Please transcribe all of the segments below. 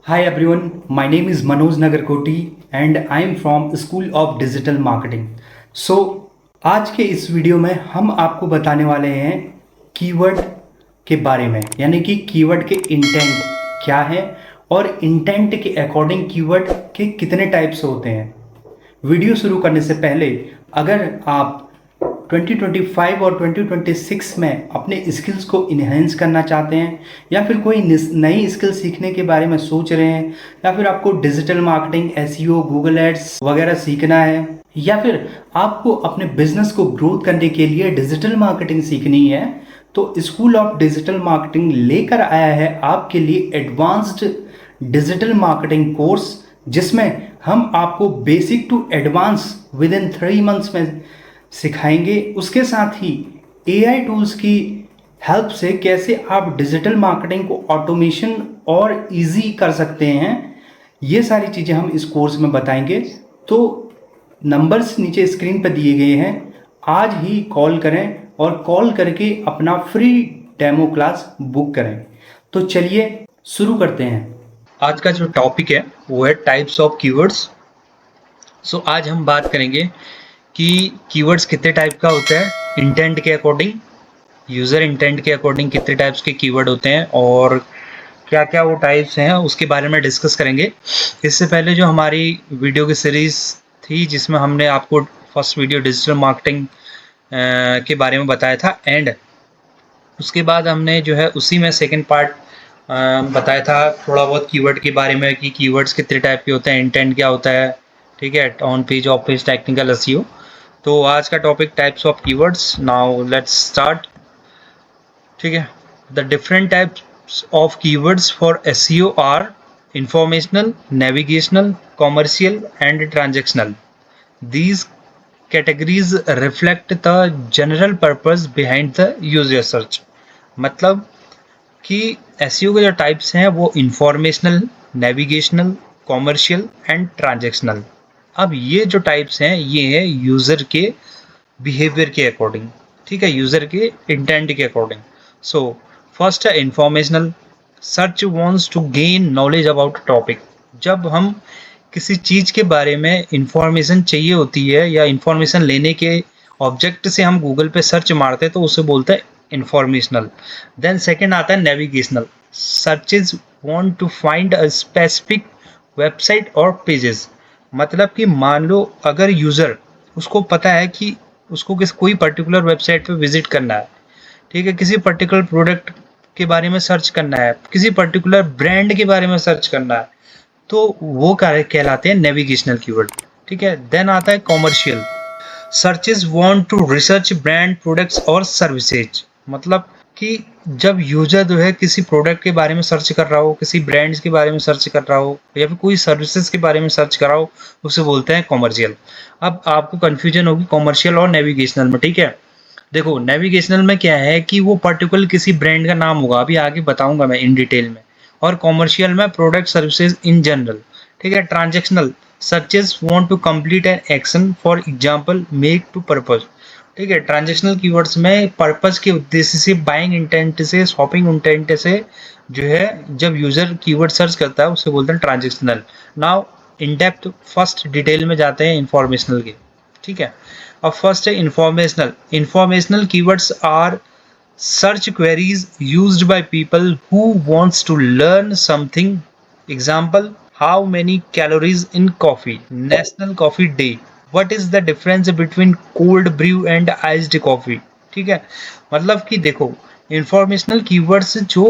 Hi everyone, my name is Manoj Nagarkoti and I am from School of Digital Marketing. So आज के इस video में हम आपको बताने वाले हैं कीवर्ड के बारे में, यानी कि कीवर्ड के इंटेंट क्या है और इंटेंट के अकॉर्डिंग कीवर्ड के कितने टाइप्स होते हैं। वीडियो शुरू करने से पहले अगर आप 2025 और 2026 में अपने स्किल्स को इन्हेंस करना चाहते हैं या फिर कोई नई स्किल सीखने के बारे में सोच रहे हैं या फिर आपको digital marketing, SEO, Google ads वगैरह सीखना है या फिर आपको अपने बिजनेस को ग्रोथ करने के लिए डिजिटल मार्केटिंग सीखनी है, तो स्कूल ऑफ डिजिटल मार्केटिंग लेकर आया है आपके लिए एडवांस्ड डिजिटल मार्केटिंग कोर्स, जिसमें हम आपको basic to advance within 3 months में सिखाएंगे। उसके साथ ही एआई टूल्स की हेल्प से कैसे आप डिजिटल मार्केटिंग को ऑटोमेशन और इजी कर सकते हैं, ये सारी चीज़ें हम इस कोर्स में बताएंगे। तो नंबर्स नीचे स्क्रीन पर दिए गए हैं, आज ही कॉल करें और कॉल करके अपना फ्री डेमो क्लास बुक करें। तो चलिए शुरू करते हैं। आज का जो टॉपिक है वो है टाइप्स ऑफ कीवर्ड्स। सो आज हम बात करेंगे कि कीवर्ड्स कितने टाइप का होता है, इंटेंट के अकॉर्डिंग, यूज़र इंटेंट के अकॉर्डिंग कितने टाइप्स के कीवर्ड होते हैं और क्या क्या वो टाइप्स हैं उसके बारे में डिस्कस करेंगे। इससे पहले जो हमारी वीडियो की सीरीज़ थी जिसमें हमने आपको फर्स्ट वीडियो डिजिटल मार्केटिंग के बारे में बताया था एंड उसके बाद हमने जो है उसी में सेकेंड पार्ट बताया था थोड़ा बहुत कीवर्ड के बारे में कि कीवर्ड्स कितने टाइप के होते हैं, इंटेंट क्या होता है, ठीक है, on page, off page, technical SEO. तो आज का topic types of keywords. Now let's start. ठीक है, the different types of keywords for SEO are informational, navigational, commercial and transactional. These categories reflect the general purpose behind the user search। मतलब कि SEO के जो types हैं वो informational, navigational, commercial and transactional. अब ये जो टाइप्स हैं ये है यूज़र के बिहेवियर के अकॉर्डिंग, ठीक है, यूज़र के इंटेंट के अकॉर्डिंग। सो फर्स्ट है informational. Search wants to gain knowledge about topic. जब हम किसी चीज़ के बारे में इंफॉर्मेशन चाहिए होती है या इंफॉर्मेशन लेने के ऑब्जेक्ट से हम गूगल पे सर्च मारते हैं तो उसे बोलते हैं इंफॉर्मेशनल। देन सेकंड आता है navigational. Searches want to find a specific website और पेजेस। मतलब कि मान लो अगर यूज़र, उसको पता है कि उसको कोई पर्टिकुलर वेबसाइट पे विजिट करना है, ठीक है, किसी पर्टिकुलर प्रोडक्ट के बारे में सर्च करना है, किसी पर्टिकुलर ब्रांड के बारे में सर्च करना है, तो वो कहलाते हैं नेविगेशनल कीवर्ड। ठीक है, देन आता है commercial. Searches want to research brand, products और सर्विसेज। मतलब कि जब यूजर जो है किसी प्रोडक्ट के बारे में सर्च कर रहा हो, किसी ब्रांड्स के बारे में सर्च कर रहा हो या फिर कोई सर्विसेज के बारे में सर्च कर रहा हो, उसे बोलते हैं कॉमर्शियल। अब आपको कंफ्यूजन होगी कॉमर्शियल और नेविगेशनल में, ठीक है। देखो नेविगेशनल में क्या है कि वो पर्टिकुलर किसी ब्रांड का नाम होगा, अभी आगे बताऊंगा मैं इन डिटेल में, और कॉमर्शियल में प्रोडक्ट सर्विसेज इन जनरल। ठीक है, transactional. Searches want to complete an action, for example make to purpose. ठीक है, ट्रांजेक्शनल कीवर्ड्स में पर्पस के उद्देश्य से, बाइंग इंटेंट से, शॉपिंग इंटेंट से जो है जब यूजर कीवर्ड सर्च करता है उसे बोलते हैं transactional. Now in depth first detail में जाते हैं इंफॉर्मेशनल के। ठीक है, अब फर्स्ट है informational. Informational keywords are search queries used by people who wants to learn something. Example, how many calories in coffee, national coffee day, what is the difference between cold brew and iced coffee। ठीक है, मतलब कि देखो informational keywords जो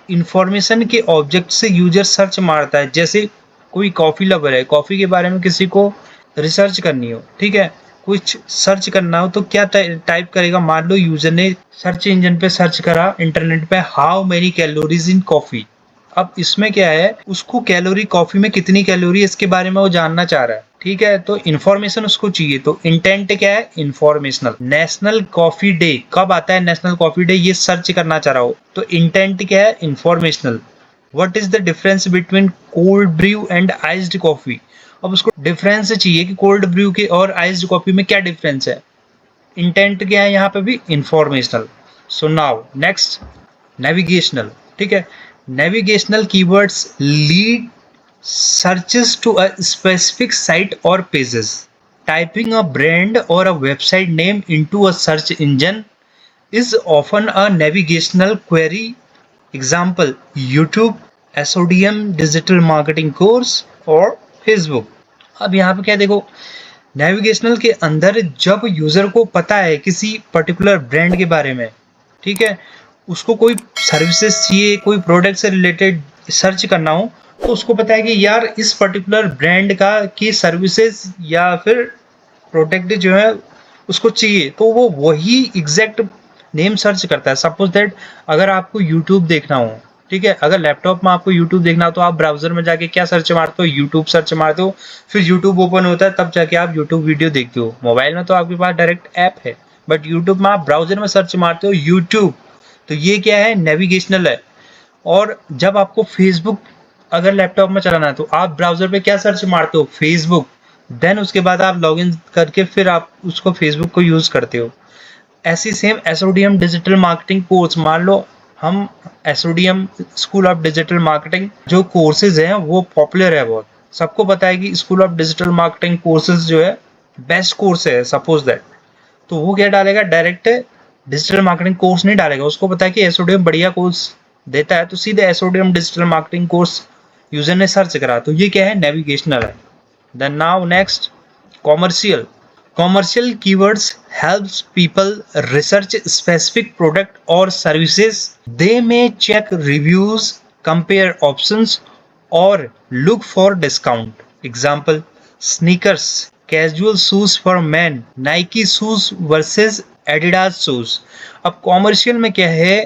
information के object से user search मारता है, जैसे कोई कॉफ़ी लवर है, कॉफ़ी के बारे में किसी को रिसर्च करनी हो, ठीक है, कुछ सर्च करना हो तो क्या टाइप करेगा। मान लो यूजर ने सर्च इंजन पे सर्च करा इंटरनेट पे, how many calories in coffee. अब इसमें क्या है, उसको कैलोरी, कॉफी में कितनी कैलोरी है इसके बारे में वो जानना चाह रहा है, ठीक है, तो इन्फॉर्मेशन उसको चाहिए। तो इंटेंट क्या है, इन्फॉर्मेशनल। नेशनल कॉफी डे कब आता है, नेशनल कॉफी डे, ये सर्च करना चाह रहा हो तो इंटेंट क्या है, informational. What is the difference between cold brew and iced coffee. अब उसको डिफरेंस चाहिए कि कोल्ड ब्रू के और आइस्ड कॉफी में क्या डिफरेंस है। इंटेंट क्या है यहाँ पे भी, informational. So now next navigational. ठीक है, navigational keywords lead searches to a specific site or pages. Typing a brand or a website name into a search engine is often a navigational query. Example: YouTube, SODM digital marketing course और Facebook. अब यहाँ पे क्या देखो, navigational के अंदर जब user को पता है किसी पर्टिकुलर ब्रांड के बारे में, ठीक है, उसको कोई सर्विसेज चाहिए, कोई प्रोडक्ट से रिलेटेड सर्च करना हो, तो उसको पता है कि यार इस पर्टिकुलर ब्रांड का की सर्विसेज या फिर प्रोडक्ट जो है उसको चाहिए, तो वो वही एग्जैक्ट नेम सर्च करता है. सपोज दैट अगर आपको यूट्यूब देखना हो, ठीक है, अगर लैपटॉप में आपको यूट्यूब देखना हो तो आप ब्राउजर में जाके क्या सर्च मारते हो, यूट्यूब सर्च मारते हो, फिर यूट्यूब ओपन होता है, तब जाके आप यूट्यूब वीडियो देखते हो. मोबाइल में तो आपके पास डायरेक्ट ऐप है, बट यूट्यूब में आप ब्राउजर में सर्च मारते हो यूट्यूब, तो ये क्या है, नेविगेशनल है. और जब आपको फेसबुक अगर लैपटॉप में चलाना है तो आप ब्राउजर पे क्या सर्च मारते हो, फेसबुक, देन उसके बाद आप लॉगिन करके फिर आप उसको फेसबुक को यूज करते हो. ऐसी सेम एसओडीएम डिजिटल मार्केटिंग कोर्स, मान लो हम एसओडीएम स्कूल ऑफ डिजिटल मार्केटिंग जो कोर्सेज हैं वो पॉपुलर है बहुत, सबको पता है कि school of digital marketing courses जो है बेस्ट कोर्स है सपोज दैट, तो वो क्या डालेगा, डायरेक्ट डिजिटल मार्केटिंग कोर्स नहीं डालेगा, उसको पता है कि एसओडीएम बढ़िया कोर्स देता है, तो सीधे SODM digital marketing course user ने सर्च करा, तो ये क्या है, नेविगेशनल है. Then now next, commercial. Commercial keywords helps people research specific product or services. They may check reviews, compare options, or look for discount. Example: sneakers, casual shoes for men, Nike shoes versus Adidas shoes. अब commercial में क्या है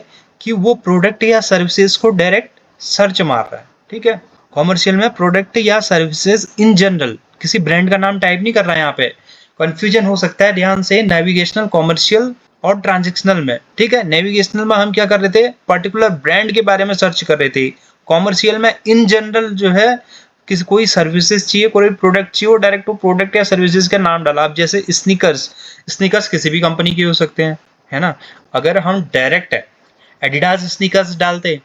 कि वो product या services को direct search मार रहा है, ठीक है. कॉमर्शियल में प्रोडक्ट या सर्विसेज इन जनरल, किसी ब्रांड का नाम टाइप नहीं कर रहा है. यहाँ पे कंफ्यूजन हो सकता है, ध्यान से, नेविगेशनल, कॉमर्शियल और ट्रांजैक्शनल में, ठीक है. नेविगेशनल में हम क्या कर रहे थे, पर्टिकुलर ब्रांड के बारे में सर्च कर रहे थे. कॉमर्शियल में इन जनरल जो है किसी कोई सर्विसेज चाहिए, कोई प्रोडक्ट चाहिए, वो डायरेक्ट वो प्रोडक्ट या सर्विसेज का नाम डाला. अब जैसे स्नीकर्स, स्नीकर्स किसी भी कंपनी के हो सकते हैं, है ना. अगर हम डायरेक्ट एडिडास स्नीकर्स डालते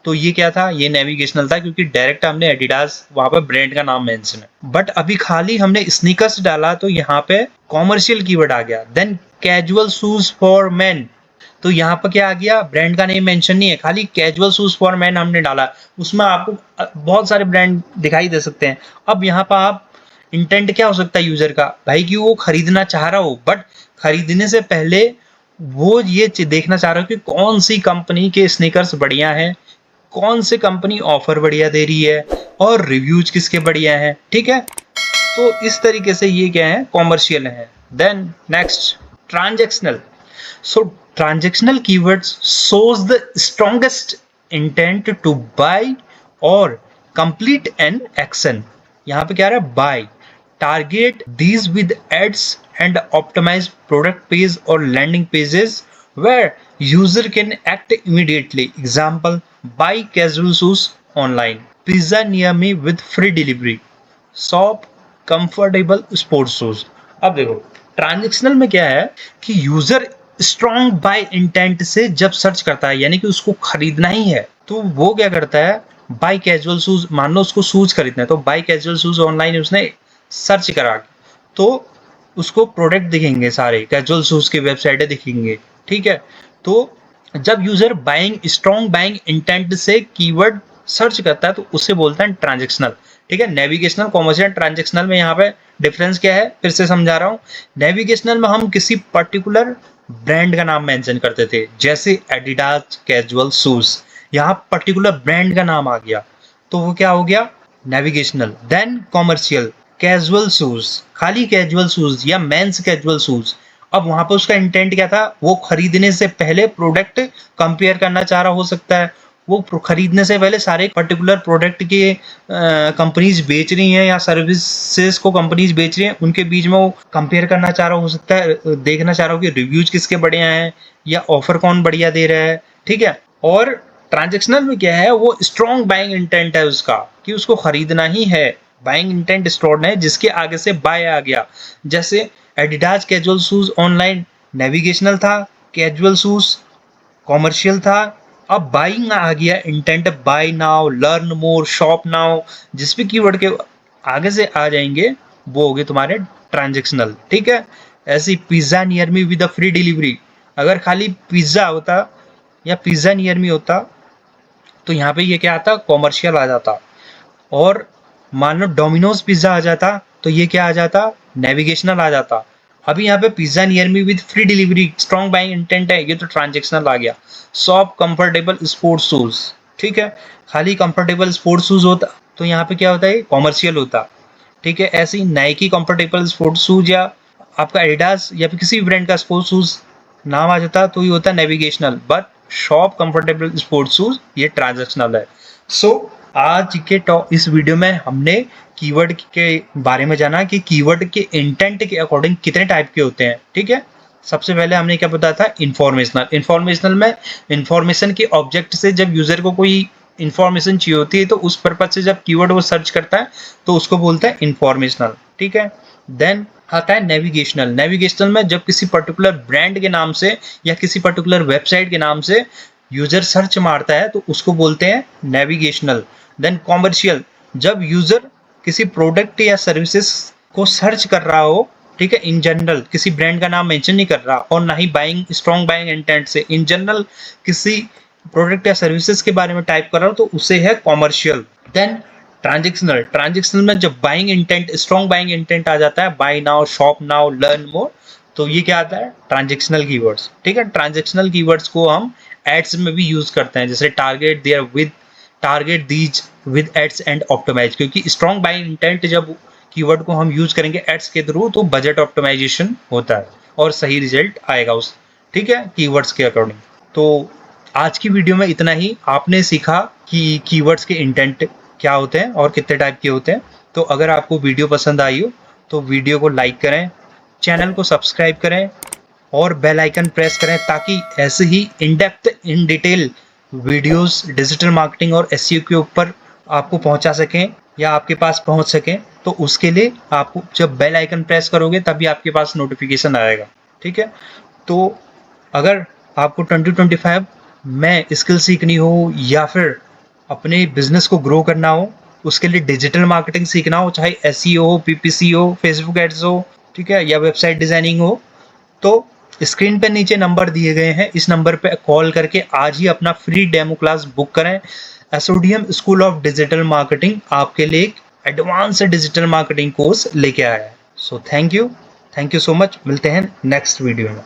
तो ये क्या था, ये नेविगेशनल था, क्योंकि डायरेक्ट हमने एडिडास वहां पर ब्रांड का नाम मेंशन है. बट अभी खाली हमने स्नीकर्स डाला तो यहाँ पे कॉमर्शियल कीवर्ड आ गया. Then casual shoes for men, तो यहाँ पर क्या आ गया, ब्रांड का नेम मेंशन नहीं है, खाली कैजुअल शूज फॉर मेन हमने डाला. उसमें आपको बहुत सारे ब्रांड दिखाई दे सकते हैं. अब यहाँ पर आप इंटेंट क्या हो सकता है यूजर का, भाई कि वो खरीदना चाह रहा हो, बट खरीदने से पहले वो ये देखना चाह रहा हो कि कौन सी कंपनी के स्नीकर्स बढ़िया हैं, कौन सी कंपनी ऑफर बढ़िया दे रही है और रिव्यूज किसके बढ़िया हैं, ठीक है. तो इस तरीके से ये क्या है, कॉमर्शियल है. Then next, transactional. So transactional keywords shows the strongest intent to buy or complete an action. यहाँ पे क्या रहा है, buy. Target these with ads and optimise product page और landing pages where user can act immediately. Example: buy casual shoes online, pizza near me with free delivery, shop comfortable sports shoes. अब देखो transactional में क्या है कि user strong bye intent से जब search करता है, यानी कि उसको खरीदना ही है, तो वो क्या करता है, बाय कैजुअल शूज, मान लो उसको शूज खरीदना है, तो बाय कैजुअल शूज ऑनलाइन उसने सर्च करा, तो उसको प्रोडक्ट दिखेंगे सारे, कैजुअल शूज की वेबसाइटें दिखेंगे, ठीक है. तो जब user buying, strong buying intent से कीवर्ड सर्च करता है तो उसे बोलते हैं ट्रांजैक्शनल, ठीक है. नेविगेशनल, कॉमर्शियल, ट्रांजैक्शनल में यहाँ पे डिफरेंस क्या है, फिर से समझा रहा हूँ. नेविगेशनल में हम किसी पर्टिकुलर ब्रांड का नाम मेंशन करते थे, जैसे एडिडास कैजुअल शूज, यहाँ पर्टिकुलर ब्रांड का नाम आ गया तो वो क्या हो गया, navigational. Then commercial, casual shoes, खाली कैजुअल शूज या मेंस कैजुअल शूज. अब वहां पर उसका इंटेंट क्या था, वो खरीदने से पहले प्रोडक्ट कंपेयर करना चाह रहा हो सकता है, वो खरीदने से पहले सारे पर्टिकुलर प्रोडक्ट के कंपनीज बेच रही हैं या सर्विसेज को कंपनीज बेच रही हैं, उनके बीच में वो कंपेयर करना चाह रहा हो सकता है, देखना चाह रहा हो कि रिव्यूज किसके बढ़िया हैं या ऑफर कौन बढ़िया दे रहा है, ठीक है. और ट्रांजैक्शनल में क्या है, वो स्ट्रॉन्ग बाइंग इंटेंट है उसका कि उसको खरीदना ही है, बाइंग इंटेंट स्ट्रॉन्ग है, जिसके आगे से बाय आ गया. जैसे Adidas casual shoes online navigational था, कैजुअल शूज कॉमर्शियल था. अब बाइंग आ गया, intent buy now, learn more, shop now, जिस भी कीवर्ड के आगे से आ जाएंगे वो हो गए तुम्हारे ट्रांजेक्शनल। ठीक है, ऐसी pizza near me with free delivery, अगर खाली पिज्जा होता या पिज्जा नियर मी होता तो यहाँ पे ये क्या आता, कॉमर्शियल आ जाता। और मान लो डोमिनोज पिज्जा आ जाता तो ये क्या आ जाता, नेविगेशनल आ जाता। अभी यहाँ पे pizza near me with free delivery, strong buying intent है, ये तो ट्रांजेक्शनल आ गया। शॉप कंफर्टेबल स्पोर्ट्स शूज, ठीक है, खाली कंफर्टेबल स्पोर्ट्स शूज होता तो यहाँ पे क्या होता है, कॉमर्शियल होता। ठीक है, ऐसे ही नाइकी कंफर्टेबल स्पोर्ट्स शूज या आपका एडिडास या फिर किसी भी ब्रांड का स्पोर्ट्स शूज नाम आ जाता तो ये होता navigational. But shop comfortable sports shoes ये ट्रांजेक्शनल है। सो आज के इस वीडियो में हमने कीवर्ड के बारे में जाना कि कीवर्ड के इंटेंट के अकॉर्डिंग कितने टाइप के होते हैं। ठीक है, सबसे पहले हमने क्या बताया था, इंफॉर्मेशनल। इंफॉर्मेशनल में इंफॉर्मेशन के ऑब्जेक्ट से जब यूजर को कोई इंफॉर्मेशन चाहिए होती है तो उस पर्पज से जब कीवर्ड वो सर्च करता है तो उसको बोलता है इंफॉर्मेशनल। ठीक है, देन आता है नेविगेशनल। नेविगेशनल में जब किसी पर्टिकुलर ब्रांड के नाम से या किसी पर्टिकुलर वेबसाइट के नाम से यूजर सर्च मारता है तो उसको बोलते हैं नेविगेशनल। देन कॉमर्शियल, जब यूजर किसी प्रोडक्ट या सर्विसेज को सर्च कर रहा हो, ठीक है, इन जनरल किसी ब्रांड का नाम मेंशन नहीं कर रहा और ना ही बाइंग, स्ट्रॉन्ग बाइंग इंटेंट से, इन जनरल किसी प्रोडक्ट या सर्विसेज के बारे में टाइप कर रहा हो तो उसे है कॉमर्शियल। देन ट्रांजेक्शनल, ट्रांजेक्शनल में जब buying intent, strong buying intent आ जाता है, buy now, shop now, learn more, तो ये क्या आता है, ट्रांजेक्शनल कीवर्ड्स। ठीक है, ट्रांजेक्शनल कीवर्ड्स को हम एड्स में भी यूज करते हैं, जैसे target there with, target these with ads and optimize, क्योंकि स्ट्रॉन्ग बाइंग इंटेंट जब कीवर्ड को हम यूज करेंगे एड्स के थ्रू तो बजट ऑप्टिमाइजेशन होता है और सही रिजल्ट आएगा उस, ठीक है, कीवर्ड्स के अकॉर्डिंग। तो आज की वीडियो में इतना ही। आपने सीखा कि कीवर्ड्स के इंटेंट क्या होते हैं और कितने टाइप के होते हैं। तो अगर आपको वीडियो पसंद आई हो तो वीडियो को लाइक करें, चैनल को सब्सक्राइब करें और बेल आइकन प्रेस करें ताकि ऐसे ही in depth, in detail videos digital marketing और एसईओ के ऊपर आपको पहुंचा सकें या आपके पास पहुंच सकें। तो उसके लिए आपको जब बेल आइकन प्रेस करोगे तभी आपके पास नोटिफिकेशन आएगा। ठीक है, तो अगर आपको 2025 में स्किल सीखनी हो या फिर अपने बिजनेस को ग्रो करना हो, उसके लिए डिजिटल मार्केटिंग सीखना हो, चाहे एसईओ हो, पीपीसी हो, फेसबुक एड्स हो, ठीक है, या वेबसाइट डिजाइनिंग हो, तो स्क्रीन पे नीचे नंबर दिए गए हैं, इस नंबर पे कॉल करके आज ही अपना फ्री डेमो क्लास बुक करें। एसओडीएम स्कूल ऑफ डिजिटल मार्केटिंग आपके लिए एक एडवांस डिजिटल मार्केटिंग कोर्स लेके आया है। So thank you so much, मिलते हैं नेक्स्ट वीडियो में।